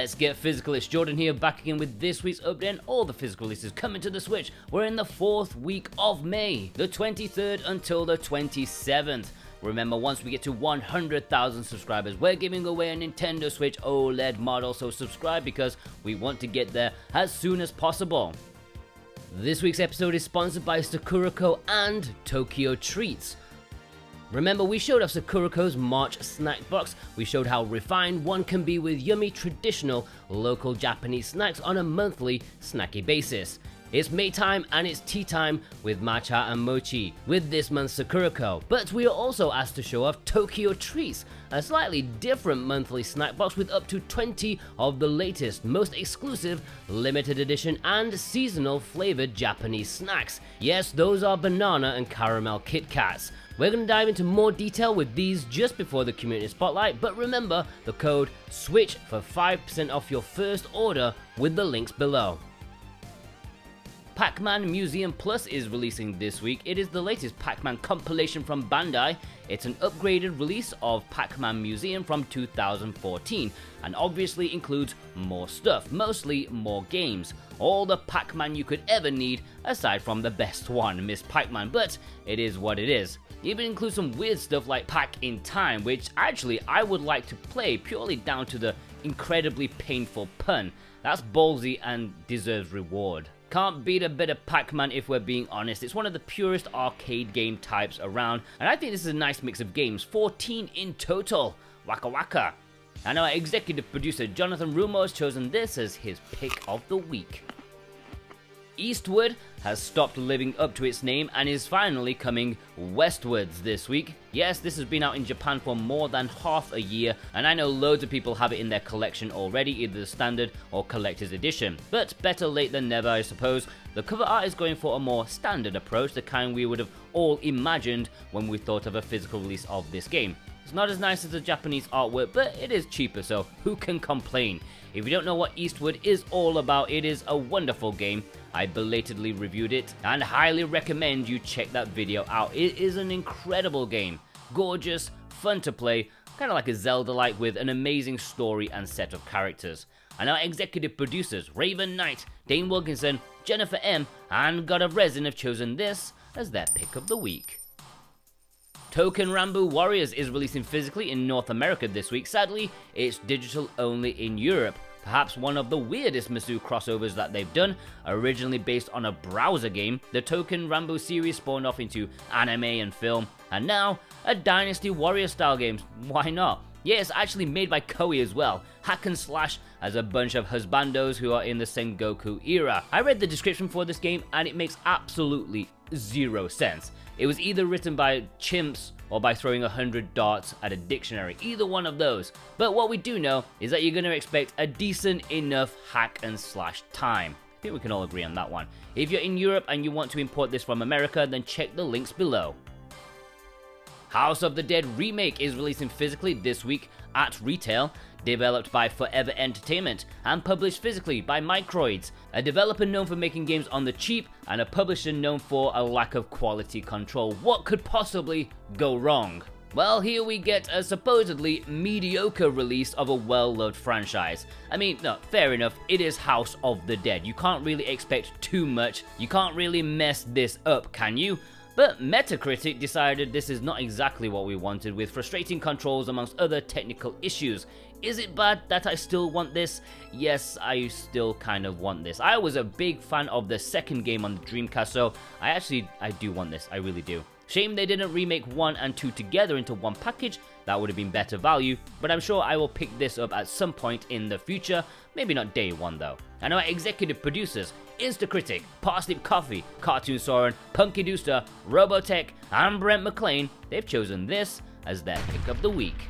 Let's get physical. It's Jordan here, back again with this week's update and all the physical releases coming to the Switch. We're in the 4th week of May, the 23rd until the 27th. Remember, once we get to 100,000 subscribers, we're giving away a Nintendo Switch OLED model, so subscribe because we want to get there as soon as possible. This week's episode is sponsored by Sakuraco and Tokyo Treats. Remember, we showed off Sakuraco's March snack box. We showed how refined one can be with yummy, traditional, local Japanese snacks on a monthly snacky basis. It's Maretime and it's tea time with matcha and mochi with this month's Sakuraco. But we are also asked to show off Tokyo Treats, a slightly different monthly snack box with up to 20 of the latest, most exclusive, limited edition and seasonal flavored Japanese snacks. Yes, those are banana and caramel Kit Kats. We're going to dive into more detail with these just before the community spotlight, but remember the code SWITCH for 5% off your first order with the links below. Pac-Man Museum Plus is releasing this week. It is the latest Pac-Man compilation from Bandai. It's an upgraded release of Pac-Man Museum from 2014 and obviously includes more stuff, mostly more games. All the Pac-Man you could ever need aside from the best one, Miss Pac-Man, but it is what it is. It even includes some weird stuff like Pac in Time, which actually I would like to play purely down to the incredibly painful pun. That's ballsy and deserves reward. Can't beat a bit of Pac-Man if we're being honest. It's one of the purest arcade game types around, and I think this is a nice mix of games, 14 in total. Waka waka. And our executive producer Jonathan Rumo has chosen this as his pick of the week. Eastward has stopped living up to its name and is finally coming westwards this week. Yes, this has been out in Japan for more than half a year, and I know loads of people have it in their collection already, either the standard or collector's edition. But better late than never, I suppose. The cover art is going for a more standard approach, the kind we would have all imagined when we thought of a physical release of this game. It's not as nice as the Japanese artwork, but it is cheaper, so who can complain? If you don't know what Eastward is all about, it is a wonderful game. I belatedly reviewed it and highly recommend you check that video out. It is an incredible game. Gorgeous, fun to play, kind of like a Zelda-like with an amazing story and set of characters. And our executive producers, Raven Knight, Dane Wilkinson, Jennifer M, and God of Resin have chosen this as their pick of the week. Touken Ranbu Warriors is releasing physically in North America this week. Sadly, it's digital only in Europe. Perhaps one of the weirdest Masu crossovers that they've done. Originally based on a browser game, the Touken Ranbu series spawned off into anime and film, and now a Dynasty Warrior style game. Why not? Yeah, it's actually made by Koei as well. Hack and slash as a bunch of husbandos who are in the Sengoku era. I read the description for this game and it makes absolutely zero sense. It was either written by chimps or by throwing 100 darts at a dictionary, either one of those. But what we do know is that you're going to expect a decent enough hack and slash time. I think we can all agree on that one. If you're in Europe and you want to import this from America, then check the links below. House of the Dead Remake is releasing physically this week at retail, developed by Forever Entertainment and published physically by Microids, a developer known for making games on the cheap and a publisher known for a lack of quality control. What could possibly go wrong? Well, here we get a supposedly mediocre release of a well-loved franchise. I mean, no, fair enough, it is House of the Dead. You can't really expect too much. You can't really mess this up, can you? But Metacritic decided this is not exactly what we wanted, with frustrating controls amongst other technical issues. Is it bad that I still want this? Yes, I still kind of want this. I was a big fan of the second game on the Dreamcast, so I do want this, I really do. Shame they didn't remake 1 and 2 together into one package. That would have been better value, but I'm sure I will pick this up at some point in the future, maybe not day one though. And our executive producers, Instacritic, Parsnip Coffee, Cartoon Soren, Punky Dooster, Robotech, and Brent McLean, they've chosen this as their pick of the week.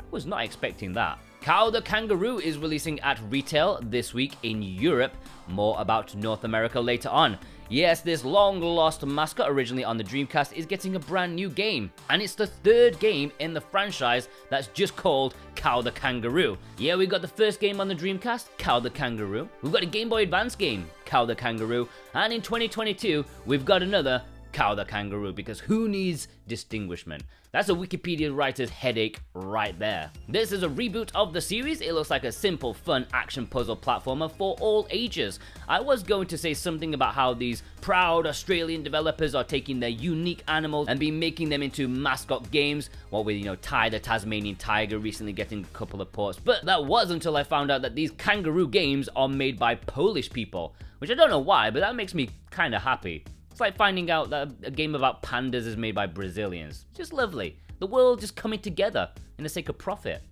I was not expecting that. Cow the Kangaroo is releasing at retail this week in Europe. More about North America later on. Yes, this long-lost mascot originally on the Dreamcast is getting a brand new game, and it's the third game in the franchise that's just called Cow the Kangaroo. Yeah, we got the first game on the Dreamcast, Cow the Kangaroo. We've got a Game Boy Advance game, Cow the Kangaroo, and in 2022, we've got another Cow the Kangaroo, because who needs distinguishment? That's a Wikipedia writer's headache right there. This is a reboot of the series. It looks like a simple, fun action puzzle platformer for all ages. I was going to say something about how these proud Australian developers are taking their unique animals and be making them into mascot games, what with, Ty the Tasmanian Tiger recently getting a couple of ports, but that was until I found out that these kangaroo games are made by Polish people, which I don't know why, but that makes me kind of happy. It's like finding out that a game about pandas is made by Brazilians. Just lovely. The world just coming together in the sake of profit.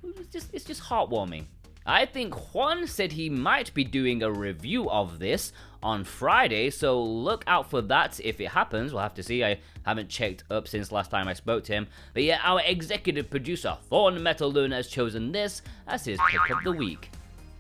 It's just heartwarming. I think Juan said he might be doing a review of this on Friday, so look out for that if it happens. We'll have to see. I haven't checked up since last time I spoke to him. But yeah, our executive producer, Thorn Metal Luna, has chosen this as his pick of the week.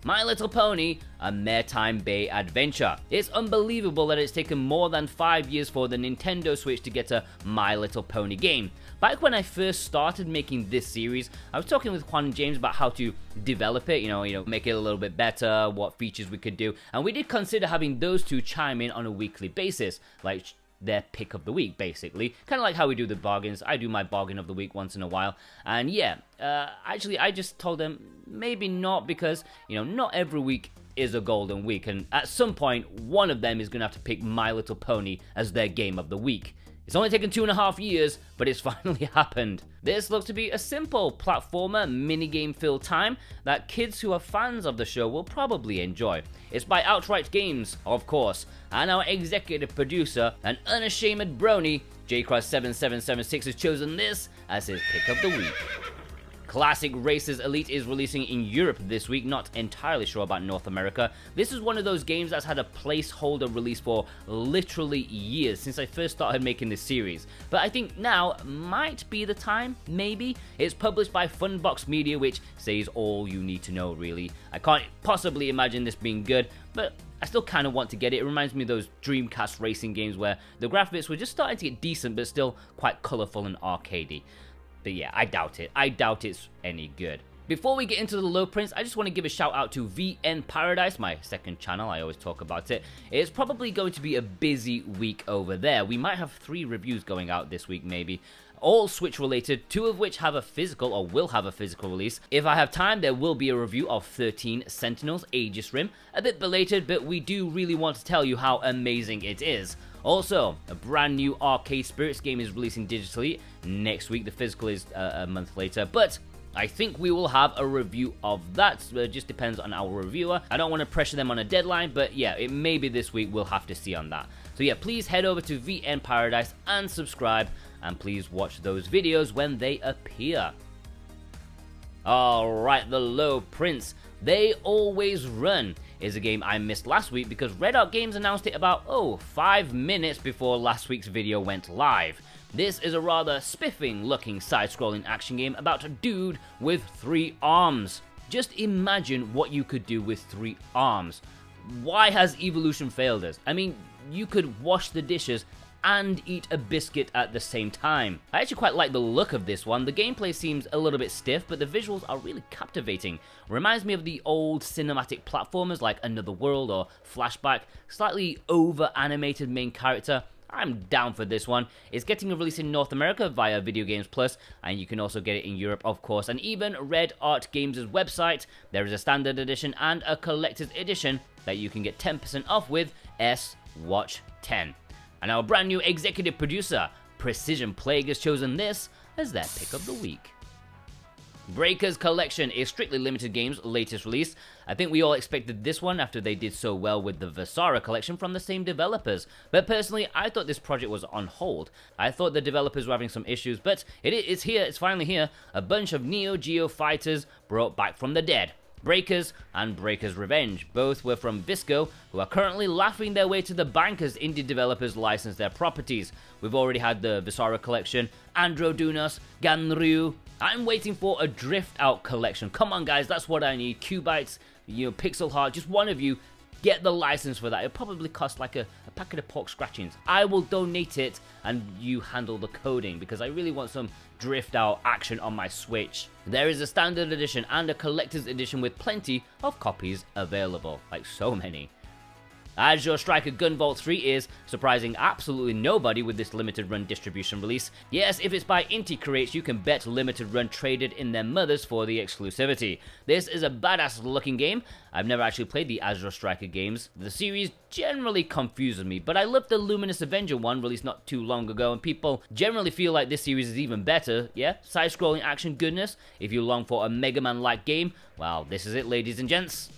My Little Pony, a Maretime Bay adventure. It's unbelievable that it's taken more than 5 years for the Nintendo Switch to get a My Little Pony game. Back when I first started making this series, I was talking with Juan and James about how to develop it, make it a little bit better, what features we could do, and we did consider having those two chime in on a weekly basis, like their pick of the week, basically. Kind of like how we do the bargains. I do my bargain of the week once in a while. And yeah, actually, I just told them maybe not, because, not every week is a golden week. And at some point, one of them is going to have to pick My Little Pony as their game of the week. It's only taken 2.5 years, but it's finally happened. This looks to be a simple platformer minigame filled time that kids who are fans of the show will probably enjoy. It's by Outright Games, of course, and our executive producer, an unashamed brony, JCross7776, has chosen this as his pick of the week. Classic Racers Elite is releasing in Europe this week, not entirely sure about North America. This is one of those games that's had a placeholder release for literally years, since I first started making this series. But I think now might be the time, maybe. It's published by Funbox Media, which says all you need to know, really. I can't possibly imagine this being good, but I still kind of want to get it. It reminds me of those Dreamcast racing games where the graphics were just starting to get decent, but still quite colourful and arcadey. But yeah, I doubt it. I doubt it's any good. Before we get into the low prints, I just want to give a shout out to VN Paradise, my second channel. I always talk about it. It's probably going to be a busy week over there. We might have 3 reviews going out this week, maybe. All Switch related, 2 of which have a physical or will have a physical release. If I have time, there will be a review of 13 Sentinels Aegis Rim. A bit belated, but we do really want to tell you how amazing it is. Also, a brand new Arcade Spirits game is releasing digitally next week. The physical is a month later, but I think we will have a review of that. It just depends on our reviewer. I don't want to pressure them on a deadline, but yeah, it may be this week. We'll have to see on that. So yeah, please head over to VN Paradise and subscribe, and please watch those videos when they appear. Alright, the low prints. They Always Run is a game I missed last week because Red Arc Games announced it about, 5 minutes before last week's video went live. This is a rather spiffing looking side-scrolling action game about a dude with 3 arms. Just imagine what you could do with 3 arms. Why has evolution failed us? I mean, you could wash the dishes and eat a biscuit at the same time. I actually quite like the look of this one. The gameplay seems a little bit stiff, but the visuals are really captivating. Reminds me of the old cinematic platformers like Another World or Flashback. Slightly over-animated main character. I'm down for this one. It's getting a release in North America via Video Games Plus, and you can also get it in Europe, of course. And even Red Art Games' website, there is a standard edition and a collector's edition that you can get 10% off with SwitchWatch 10. And our brand new executive producer, Precision Plague, has chosen this as their pick of the week. Breakers Collection is Strictly Limited Games' latest release. I think we all expected this one after they did so well with the Visara collection from the same developers. But personally, I thought this project was on hold. I thought the developers were having some issues, but it's here, it's finally here. A bunch of Neo Geo fighters brought back from the dead. Breakers and Breakers Revenge. Both were from Visco, who are currently laughing their way to the bank as indie developers license their properties. We've already had the Visara collection, Androdunos, Ganryu. I'm waiting for a Drift Out collection. Come on guys, that's what I need. Cubites, Pixel Heart, just one of you. Get the license for that. It'll probably cost like a packet of pork scratchings. I will donate it and you handle the coding because I really want some Drift Out action on my Switch. There is a standard edition and a collector's edition with plenty of copies available. Like so many. Azure Striker Gunvolt 3 is surprising absolutely nobody with this limited run distribution release. Yes, if it's by Inti Creates, you can bet limited run traded in their mothers for the exclusivity. This is a badass looking game. I've never actually played the Azure Striker games. The series generally confuses me, but I loved the Luminous Avenger one released not too long ago, and people generally feel like this series is even better. Yeah, side-scrolling action goodness. If you long for a Mega Man-like game, well, this is it, ladies and gents.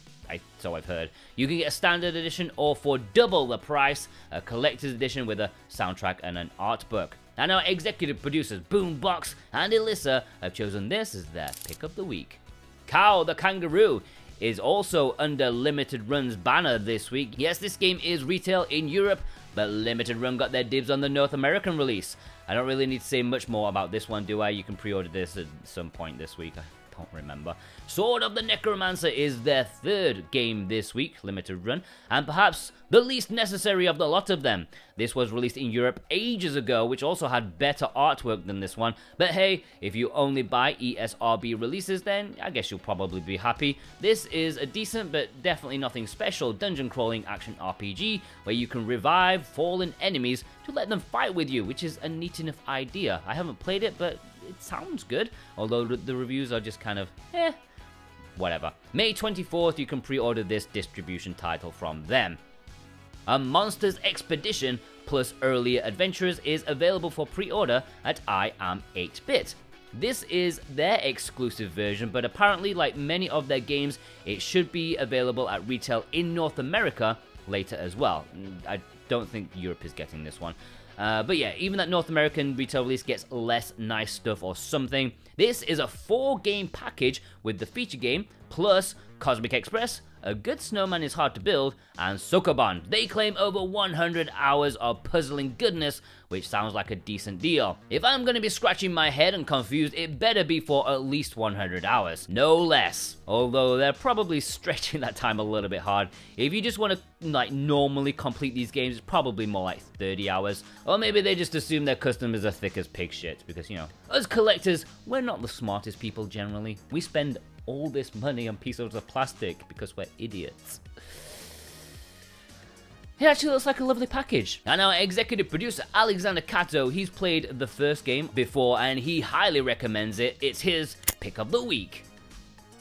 So I've heard. You can get a standard edition or for double the price, a collector's edition with a soundtrack and an art book. And our executive producers Boombox and Elissa have chosen this as their pick of the week. Cow the Kangaroo is also under Limited Run's banner this week. Yes, this game is retail in Europe, but Limited Run got their dibs on the North American release. I don't really need to say much more about this one, do I? You can pre-order this at some point this week. I don't remember. Sword of the Necromancer is their third game this week, limited run, and perhaps the least necessary of the lot of them. This was released in Europe ages ago, which also had better artwork than this one, but hey, if you only buy ESRB releases, then I guess you'll probably be happy. This is a decent, but definitely nothing special, dungeon crawling action RPG, where you can revive fallen enemies to let them fight with you, which is a neat enough idea. I haven't played it, but it sounds good, although the reviews are just kind of, whatever. May 24th, you can pre-order this distribution title from them. A Monsters Expedition plus Earlier Adventurers is available for pre-order at I Am 8-Bit. This is their exclusive version, but apparently, like many of their games, it should be available at retail in North America later as well. I don't think Europe is getting this one. But yeah, even that North American retail release gets less nice stuff or something. This is a 4-game package with the feature game, plus Cosmic Express, A Good Snowman is Hard to Build, and Sokoban. They claim over 100 hours of puzzling goodness, which sounds like a decent deal. If I'm gonna be scratching my head and confused, it better be for at least 100 hours, no less. Although they're probably stretching that time a little bit hard. If you just want to like normally complete these games, it's probably more like 30 hours. Or maybe they just assume their customers are thick as pig shit, because you know, us collectors, we're not the smartest people generally. We spend all this money on pieces of plastic because we're idiots. It actually looks like a lovely package. And our executive producer, Alexander Cato, he's played the first game before and he highly recommends it. It's his pick of the week.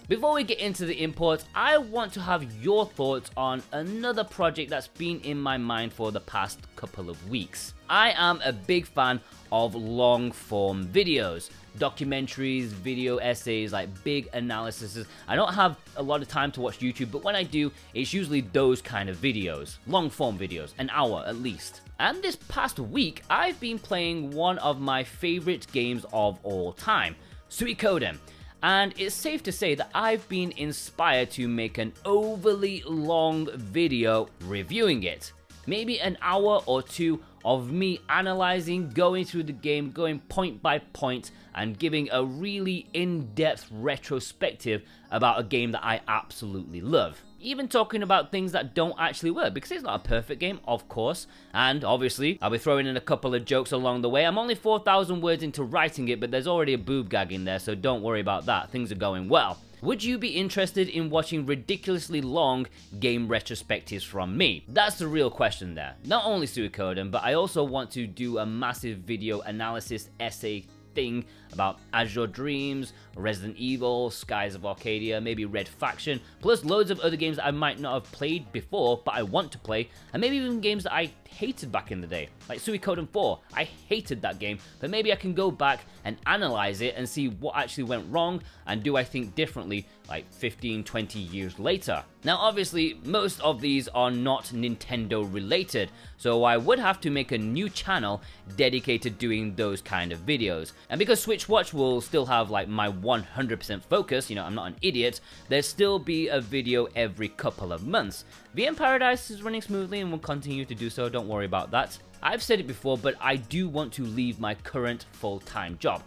Before we get into the imports, I want to have your thoughts on another project that's been in my mind for the past couple of weeks. I am a big fan of long-form videos, documentaries, video essays, like big analyses. I don't have a lot of time to watch YouTube, but when I do, it's usually those kind of videos, long-form videos, an hour at least. And this past week, I've been playing one of my favorite games of all time, Suikoden. And it's safe to say that I've been inspired to make an overly long video reviewing it. Maybe an hour or two of me analyzing, going through the game, going point by point, and giving a really in-depth retrospective about a game that I absolutely love. Even talking about things that don't actually work, because it's not a perfect game, of course, and obviously, I'll be throwing in a couple of jokes along the way. I'm only 4,000 words into writing it, but there's already a boob gag in there, so don't worry about that. Things are going well. Would you be interested in watching ridiculously long game retrospectives from me? That's the real question there. Not only Suikoden, but I also want to do a massive video analysis essay thing about Azure Dreams, Resident Evil, Skies of Arcadia, maybe Red Faction, plus loads of other games that I might not have played before, but I want to play, and maybe even games that I hated back in the day, like Suikoden 4. I hated that game, but maybe I can go back and analyze it and see what actually went wrong, and do I think differently like 15, 20 years later. Now obviously, most of these are not Nintendo related, so I would have to make a new channel dedicated doing those kind of videos. And because SwitchWatch will still have like my 100% focus, you know, I'm not an idiot, there'll still be a video every couple of months. VM Paradise is running smoothly and will continue to do so, don't worry about that. I've said it before, but I do want to leave my current full-time job.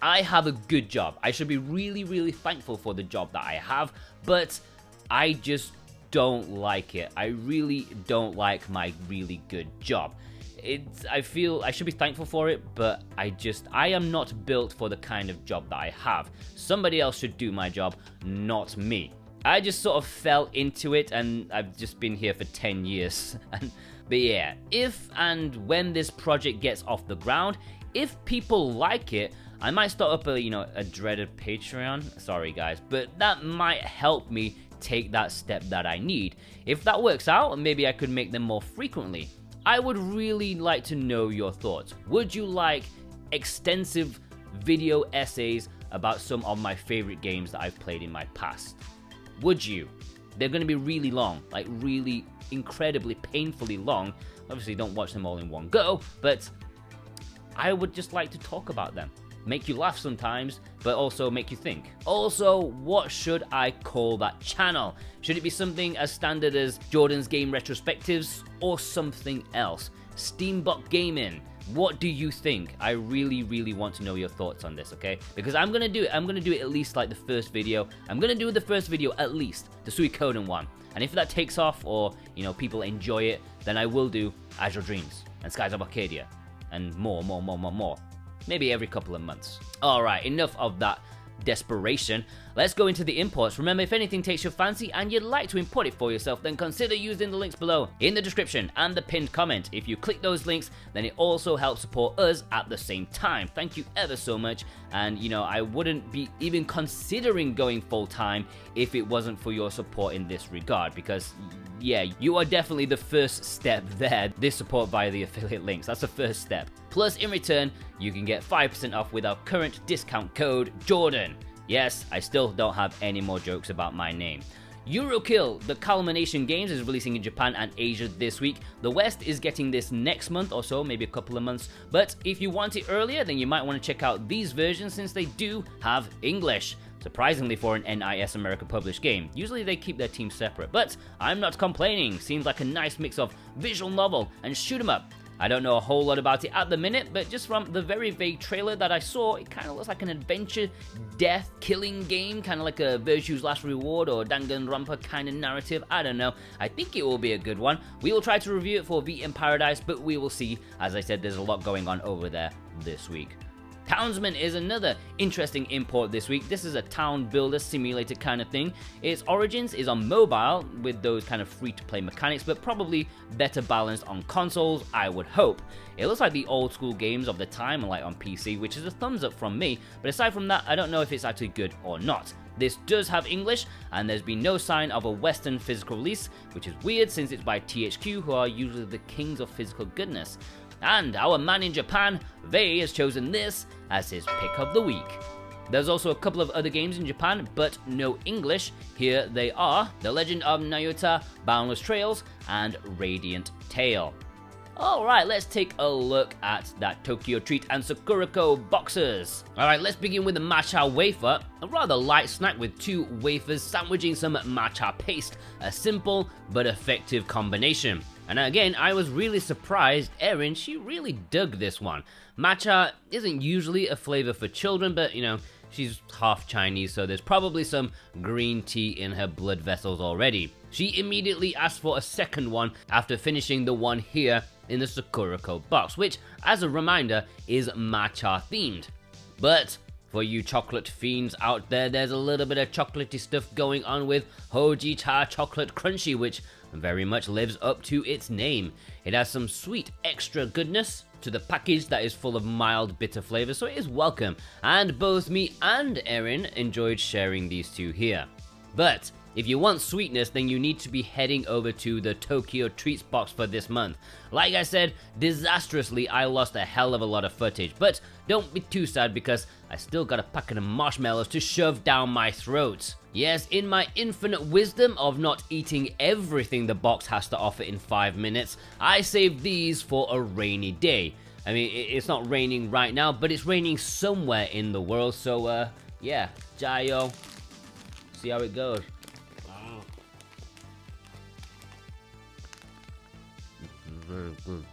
I have a good job. I should be really, really thankful for the job that I have, but I just don't like it. I really don't like my really good job. I feel I should be thankful for it, but I am not built for the kind of job that I have. Somebody else should do my job, not me. I just sort of fell into it, and I've just been here for 10 years. But yeah, if and when this project gets off the ground, if people like it, I might start up a dreaded Patreon. Sorry guys, but that might help me take that step that I need. If that works out, maybe I could make them more frequently. I would really like to know your thoughts. Would you like extensive video essays about some of my favorite games that I've played in my past? Would you? They're going to be really long, like really incredibly painfully long. Obviously don't watch them all in one go, but I would just like to talk about them. Make you laugh sometimes, but also make you think. Also, what should I call that channel? Should it be something as standard as Jordan's Game Retrospectives or something else? Steambot Gaming. What do you think? I really want to know your thoughts on this, okay? Because I'm gonna do it. I'm gonna do it at least like the first video. I'm gonna do the first video at least, the Suikoden one. And if that takes off or, people enjoy it, then I will do Azure Dreams and Skies of Arcadia and more. Maybe every couple of months. Alright, enough of that desperation. Let's go into the imports. Remember, if anything takes your fancy and you'd like to import it for yourself, then consider using the links below in the description and the pinned comment. If you click those links, then it also helps support us at the same time. Thank you ever so much. And I wouldn't be even considering going full time if it wasn't for your support in this regard, because yeah, you are definitely the first step there. This support via the affiliate links, that's the first step. Plus, in return, you can get 5% off with our current discount code Jordan. Yes, I still don't have any more jokes about my name. Yurukill, the Calumniation games, is releasing in Japan and Asia this week. The West is getting this next month or so, maybe a couple of months. But if you want it earlier, then you might want to check out these versions since they do have English. Surprisingly for an NIS America published game. Usually they keep their teams separate, but I'm not complaining. Seems like a nice mix of visual novel and shoot 'em up. I don't know a whole lot about it at the minute, but just from the very vague trailer that I saw, it kind of looks like an adventure, death, killing game, kind of like a Virtue's Last Reward or Danganronpa kind of narrative. I don't know. I think it will be a good one. We will try to review it for V in Paradise, but we will see. As I said, there's a lot going on over there this week. Townsmen is another interesting import this week. This is a town builder simulator kind of thing. Its origins is on mobile with those kind of free-to-play mechanics, but probably better balanced on consoles, I would hope. It looks like the old school games of the time, like on PC, which is a thumbs up from me, but aside from that, I don't know if it's actually good or not. This does have English, and there's been no sign of a Western physical release, which is weird since it's by THQ, who are usually the kings of physical goodness. And our man in Japan, Vei, has chosen this as his pick of the week. There's also a couple of other games in Japan, but no English. Here they are: The Legend of Nayuta, Boundless Trails, and Radiant Tale. Alright, let's take a look at that Tokyo Treat and Sakuraco boxes. Alright, let's begin with the matcha wafer, a rather light snack with 2 wafers sandwiching some matcha paste, a simple but effective combination. And again, I was really surprised Erin, she really dug this one. Matcha isn't usually a flavor for children, but she's half Chinese, so there's probably some green tea in her blood vessels already. She immediately asked for a second one after finishing the one here in the Sakuraco box, which, as a reminder, is matcha themed. But for you chocolate fiends out there, there's a little bit of chocolatey stuff going on with Hoji Cha Chocolate Crunchy, which very much lives up to its name. It has some sweet extra goodness to the package that is full of mild bitter flavor, so it is welcome, and both me and Erin enjoyed sharing these two here. But if you want sweetness, then you need to be heading over to the Tokyo Treats box for this month. Like I said, disastrously, I lost a hell of a lot of footage, but don't be too sad because I still got a packet of marshmallows to shove down my throat. Yes, in my infinite wisdom of not eating everything the box has to offer in 5 minutes, I saved these for a rainy day. I mean, it's not raining right now, but it's raining somewhere in the world, so yeah, Jayo. See how it goes. Very good.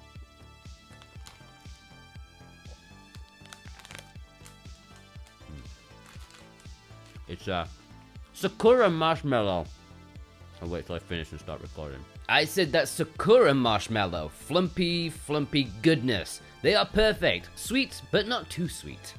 It's a Sakura marshmallow. I'll wait till I finish and start recording. I said that Sakura marshmallow. Flumpy goodness. They are perfect. Sweet, but not too sweet.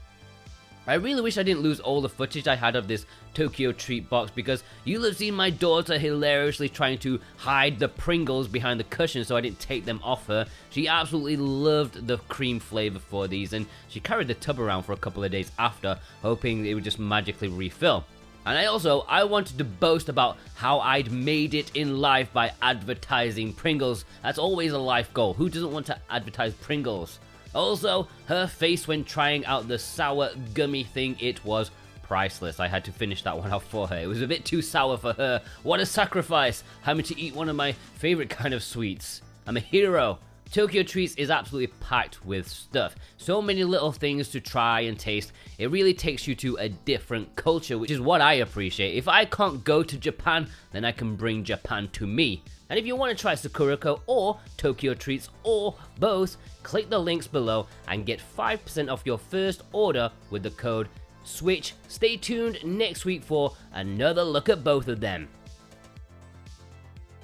I really wish I didn't lose all the footage I had of this Tokyo treat box, because you'll have seen my daughter hilariously trying to hide the Pringles behind the cushion so I didn't take them off her. She absolutely loved the cream flavor for these, and she carried the tub around for a couple of days after, hoping it would just magically refill. And I wanted to boast about how I'd made it in life by advertising Pringles. That's always a life goal. Who doesn't want to advertise Pringles? Also, her face when trying out the sour gummy thing, it was priceless. I had to finish that one off for her. It was a bit too sour for her. What a sacrifice, having to eat one of my favorite kind of sweets. I'm a hero. Tokyo Treats is absolutely packed with stuff. So many little things to try and taste. It really takes you to a different culture, which is what I appreciate. If I can't go to Japan, then I can bring Japan to me. And if you want to try Sakuraco or Tokyo Treats or both, click the links below and get 5% off your first order with the code SWITCH. Stay tuned next week for another look at both of them.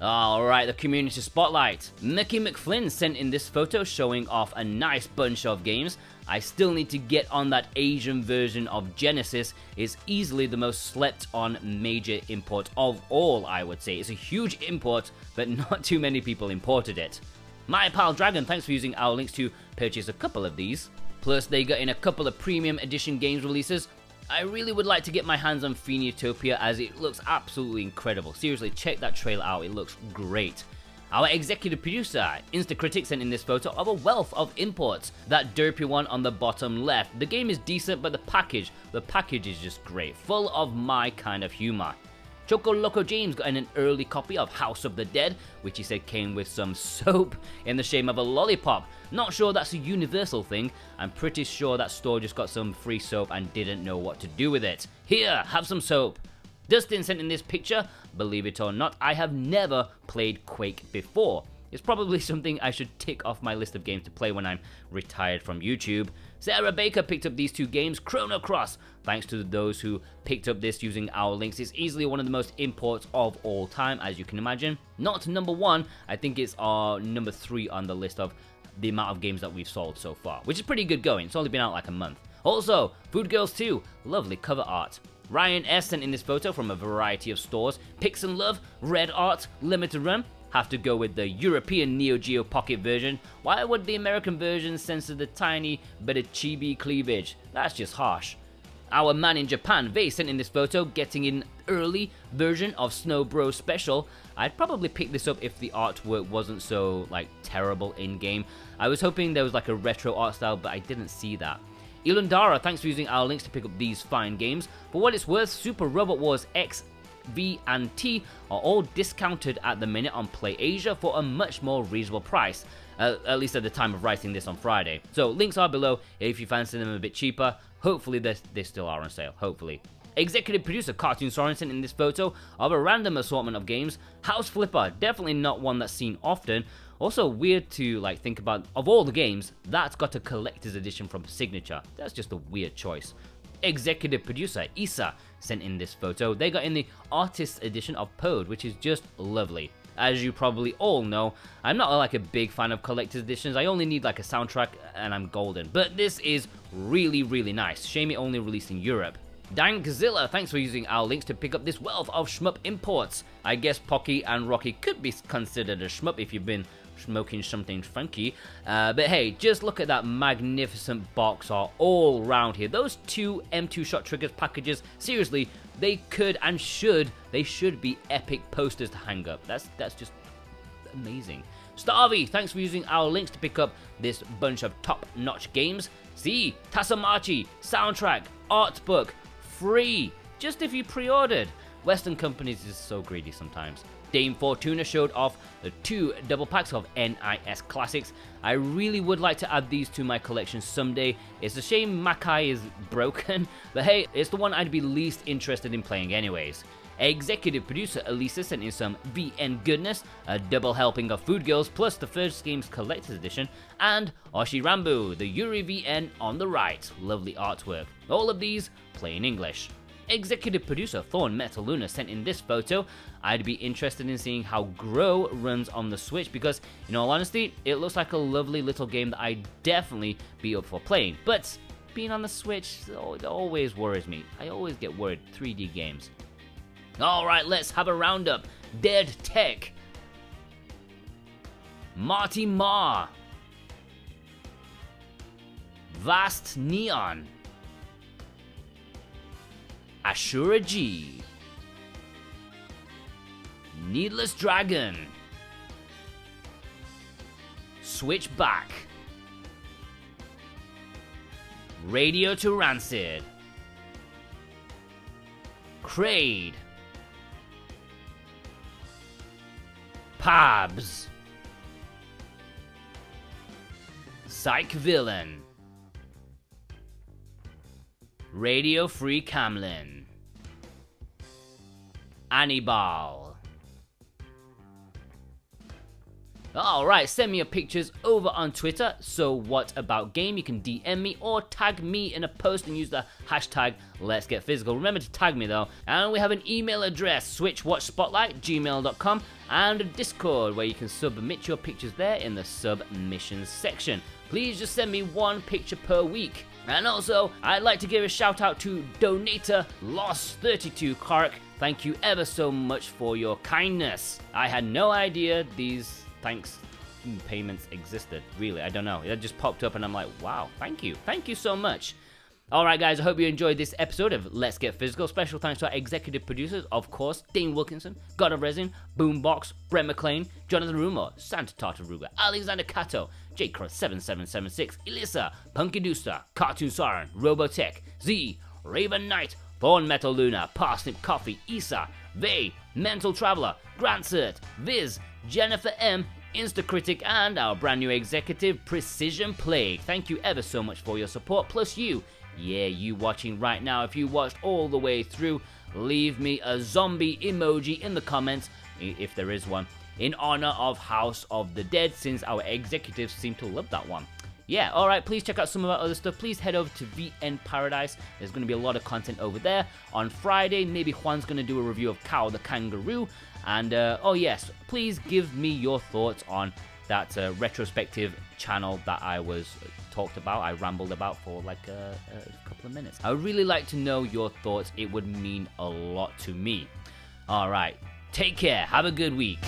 Alright, the community spotlight. Mickey McFlynn sent in this photo showing off a nice bunch of games. I still need to get on that Asian version of Genesis. It's easily the most slept on major import of all, I would say. It's a huge import, but not too many people imported it. My pal Dragon, thanks for using our links to purchase a couple of these. Plus, they got in a couple of premium edition games releases. I really would like to get my hands on Phoenutopia, as it looks absolutely incredible. Seriously, check that trailer out, it looks great. Our executive producer, Instacritic, sent in this photo of a wealth of imports. That derpy one on the bottom left. The game is decent, but the package is just great, full of my kind of humor. Choco Loco James got in an early copy of House of the Dead, which he said came with some soap in the shape of a lollipop. Not sure that's a universal thing. I'm pretty sure that store just got some free soap and didn't know what to do with it. Here, have some soap. Dustin sent in this picture. Believe it or not, I have never played Quake before. It's probably something I should tick off my list of games to play when I'm retired from YouTube. Sarah Baker picked up these two games, Chrono Cross. Thanks to those who picked up this using our links. It's easily one of the most imports of all time, as you can imagine. Not number one, I think it's our number 3 on the list of the amount of games that we've sold so far, which is pretty good going. It's only been out like a month. Also, Food Girls 2, lovely cover art. Ryan S sent in this photo from a variety of stores. Pix and Love, Red Art, Limited Run. Have to go with the European Neo Geo Pocket version. Why would the American version censor the tiny bit of chibi cleavage? That's just harsh. Our man in Japan, Vey, sent in this photo, getting an early version of Snow Bros Special. I'd probably pick this up if the artwork wasn't so, terrible in-game. I was hoping there was a retro art style, but I didn't see that. Ilundara, thanks for using our links to pick up these fine games. For what it's worth, Super Robot Wars X, V and T are all discounted at the minute on PlayAsia for a much more reasonable price, at least at the time of writing this on Friday. So links are below if you fancy them a bit cheaper. Hopefully they still are on sale, hopefully. Executive producer Cartoon Sorensen in this photo of a random assortment of games. House Flipper, definitely not one that's seen often. Also weird to think about, of all the games, that's got a collector's edition from Signature. That's just a weird choice. Executive producer Issa sent in this photo. They got in the artist's edition of Pode, which is just lovely. As you probably all know, I'm not a big fan of collector's editions. I only need a soundtrack and I'm golden. But this is really, really nice. Shame it only released in Europe. Dankzilla, thanks for using our links to pick up this wealth of shmup imports. I guess Pocky and Rocky could be considered a shmup if you've been smoking something funky, but hey, just look at that magnificent box art all round here. Those two M2 Shot Triggers packages, seriously, they could and should be epic posters to hang up. That's just amazing. Starvey, thanks for using our links to pick up this bunch of top-notch games. See, Tasamachi, soundtrack, art book, free, just if you pre-ordered. Western companies is so greedy sometimes. Dame Fortuna showed off the 2 double packs of NIS classics. I really would like to add these to my collection someday. It's a shame Makai is broken, but hey, it's the one I'd be least interested in playing anyways. Executive producer Elisa sent in some VN goodness, a double helping of Food Girls plus the first game's collector's edition, and Oshi Ranbu, the Yuri VN on the right. Lovely artwork. All of these plain English. Executive producer Thorn Metaluna sent in this photo. I'd be interested in seeing how Grow runs on the Switch because, in all honesty, it looks like a lovely little game that I'd definitely be up for playing. But being on the Switch, it always worries me. I always get worried, 3D games. Alright, let's have a roundup. Dead Tech. Marty Ma. Vast Neon. Ashura G. Needless Dragon. Switchback. Radio to Rancid. Kraid. Pabs. Psych Villain. Radio Free Camlin. Annibal. Alright, send me your pictures over on Twitter. So what about game? You can DM me or tag me in a post and use the hashtag Let's Get Physical. Remember to tag me though. And we have an email address, switchwatchspotlight@gmail.com, and a Discord where you can submit your pictures there in the submissions section. Please just send me one picture per week. And also, I'd like to give a shout out to donator Loss32 Kark. Thank you ever so much for your kindness. I had no idea these thanks payments existed. Really, I don't know. It just popped up and I'm like, wow, thank you. Thank you so much. Alright guys, I hope you enjoyed this episode of Let's Get Physical. Special thanks to our executive producers, of course, Dane Wilkinson, God of Resin, Boombox, Brett McLean, Jonathan Rumor, Santa Tartaruga, Alexander Cato, J-Cross7776, Elissa, Punkidusta, Cartoon Siren, Robotech, Z, Raven Knight, Thorn Metal Luna, Parsnip Coffee, Isa, Vay, Mental Traveler, Grantsert, Viz, Jennifer M, Instacritic, and our brand new executive, Precision Plague. Thank you ever so much for your support, plus you. Yeah, you watching right now, if you watched all the way through, leave me a zombie emoji in the comments, if there is one, in honor of House of the Dead, since our executives seem to love that one. Yeah, alright, please check out some of our other stuff. Please head over to VN Paradise. There's going to be a lot of content over there. On Friday, maybe Juan's going to do a review of Cow the Kangaroo. And, oh yes, please give me your thoughts on that retrospective channel that I was talked about. I rambled about for like a couple of minutes. I would really like to know your thoughts. It would mean a lot to me. Alright, take care. Have a good week.